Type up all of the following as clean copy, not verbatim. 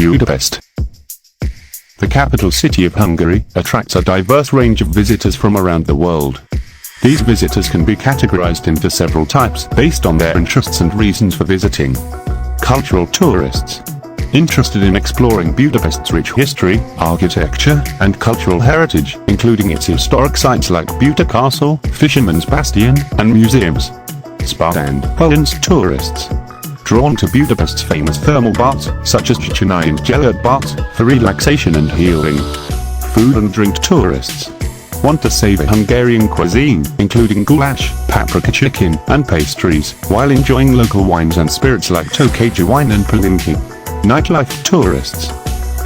Budapest. The capital city of Hungary attracts a diverse range of visitors from around the world. These visitors can be categorized into several types based on their interests and reasons for visiting. Cultural tourists. Interested in exploring Budapest's rich history, architecture, and cultural heritage, including its historic sites like Buda Castle, Fisherman's Bastion, and museums. Spa and wellness tourists. Drawn to Budapest's famous thermal baths, such as Széchenyi and Gellért baths, for relaxation and healing. Food and drink tourists. Want to savor Hungarian cuisine, including goulash, paprika chicken, and pastries, while enjoying local wines and spirits like Tokaj wine and Palinki. Nightlife tourists.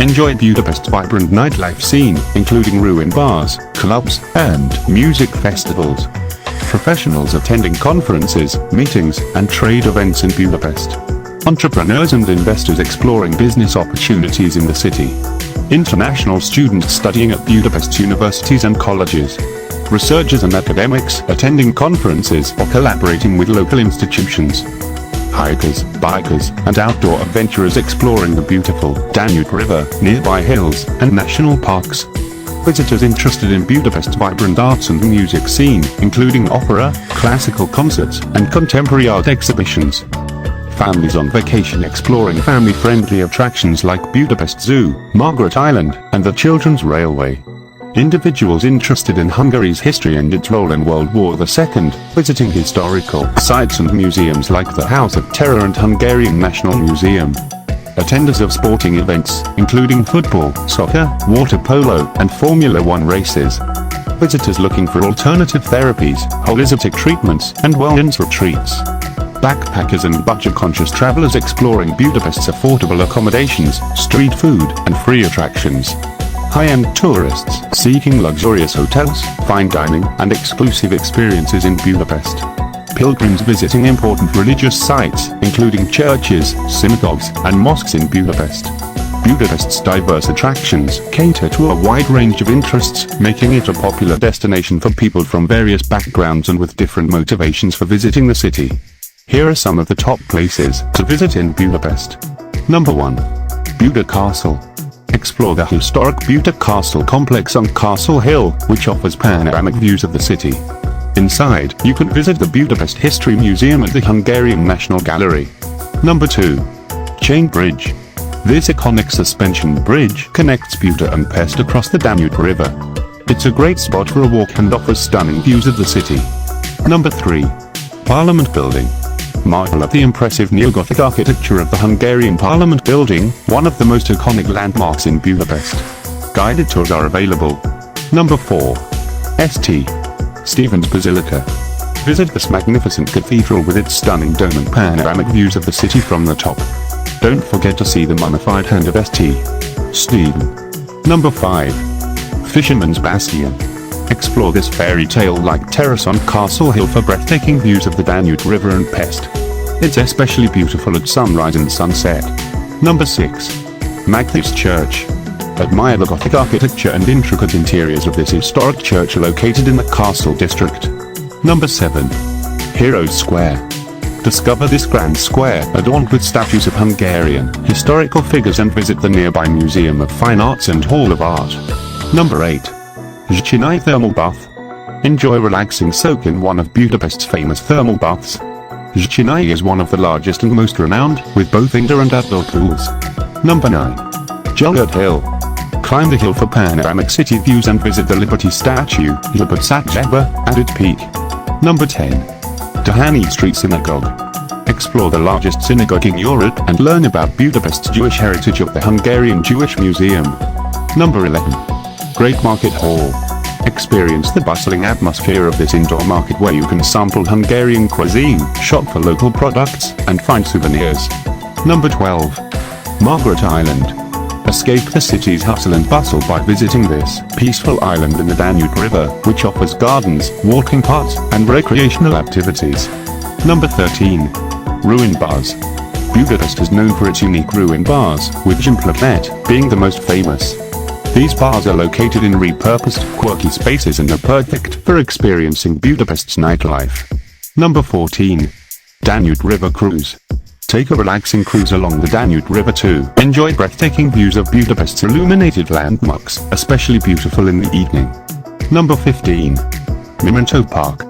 Enjoy Budapest's vibrant nightlife scene, including ruin bars, clubs, and music festivals. Professionals attending conferences, meetings, and trade events in Budapest. Entrepreneurs and investors exploring business opportunities in the city. International students studying at Budapest universities and colleges. Researchers and academics attending conferences or collaborating with local institutions. Hikers, bikers, and outdoor adventurers exploring the beautiful Danube River, nearby hills, and national parks. Visitors interested in Budapest's vibrant arts and music scene, including opera, classical concerts, and contemporary art exhibitions. Families on vacation exploring family-friendly attractions like Budapest Zoo, Margaret Island, and the Children's Railway. Individuals interested in Hungary's history and its role in World War II, visiting historical sites and museums like the House of Terror and Hungarian National Museum. Attenders of sporting events, including football, soccer, water polo, and Formula One races. Visitors looking for alternative therapies, holistic treatments, and wellness retreats. Backpackers and budget-conscious travelers exploring Budapest's affordable accommodations, street food, and free attractions. High-end tourists seeking luxurious hotels, fine dining, and exclusive experiences in Budapest. Pilgrims visiting important religious sites, including churches, synagogues, and mosques in Budapest. Budapest's diverse attractions cater to a wide range of interests, making it a popular destination for people from various backgrounds and with different motivations for visiting the city. Here are some of the top places to visit in Budapest. Number 1. Buda Castle. Explore the historic Buda Castle complex on Castle Hill, which offers panoramic views of the city. Inside, you can visit the Budapest History Museum and the Hungarian National Gallery. Number 2. Chain Bridge. This iconic suspension bridge connects Buda and Pest across the Danube River. It's a great spot for a walk and offers stunning views of the city. Number 3. Parliament Building. Marvel at the impressive neo-Gothic architecture of the Hungarian Parliament Building, one of the most iconic landmarks in Budapest. Guided tours are available. Number 4. St. Stephen's Basilica. Visit this magnificent cathedral with its stunning dome and panoramic views of the city from the top. Don't forget to see the mummified hand of St. Stephen. Number 5. Fisherman's Bastion. Explore this fairy tale-like terrace on Castle Hill for breathtaking views of the Danube River and Pest. It's especially beautiful at sunrise and sunset. Number 6. Matthias Church. Admire the Gothic architecture and intricate interiors of this historic church located in the Castle district. Number 7. Heroes Square. Discover this grand square adorned with statues of Hungarian historical figures and visit the nearby Museum of Fine Arts and Hall of Art. Number 8. Széchenyi Thermal Bath. Enjoy a relaxing soak in one of Budapest's famous thermal baths. Széchenyi is one of the largest and most renowned, with both indoor and outdoor pools. Number 9. Gellért Hill. Climb the hill for panoramic city views and visit the Liberty Statue, at its peak. Number 10. Tehani Street Synagogue. Explore the largest synagogue in Europe and learn about Budapest's Jewish heritage at the Hungarian Jewish Museum. Number 11. Great Market Hall. Experience the bustling atmosphere of this indoor market where you can sample Hungarian cuisine, shop for local products, and find souvenirs. Number 12. Margaret Island. Escape the city's hustle and bustle by visiting this peaceful island in the Danube River, which offers gardens, walking paths, and recreational activities. Number 13. Ruin Bars. Budapest is known for its unique ruin bars, with Gellért being the most famous. These bars are located in repurposed, quirky spaces and are perfect for experiencing Budapest's nightlife. Number 14. Danube River Cruise. Take a relaxing cruise along the Danube River to enjoy breathtaking views of Budapest's illuminated landmarks, especially beautiful in the evening. Number 15. Memento Park.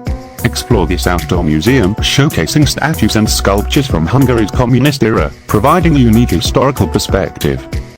Explore this outdoor museum showcasing statues and sculptures from Hungary's communist era, providing a unique historical perspective.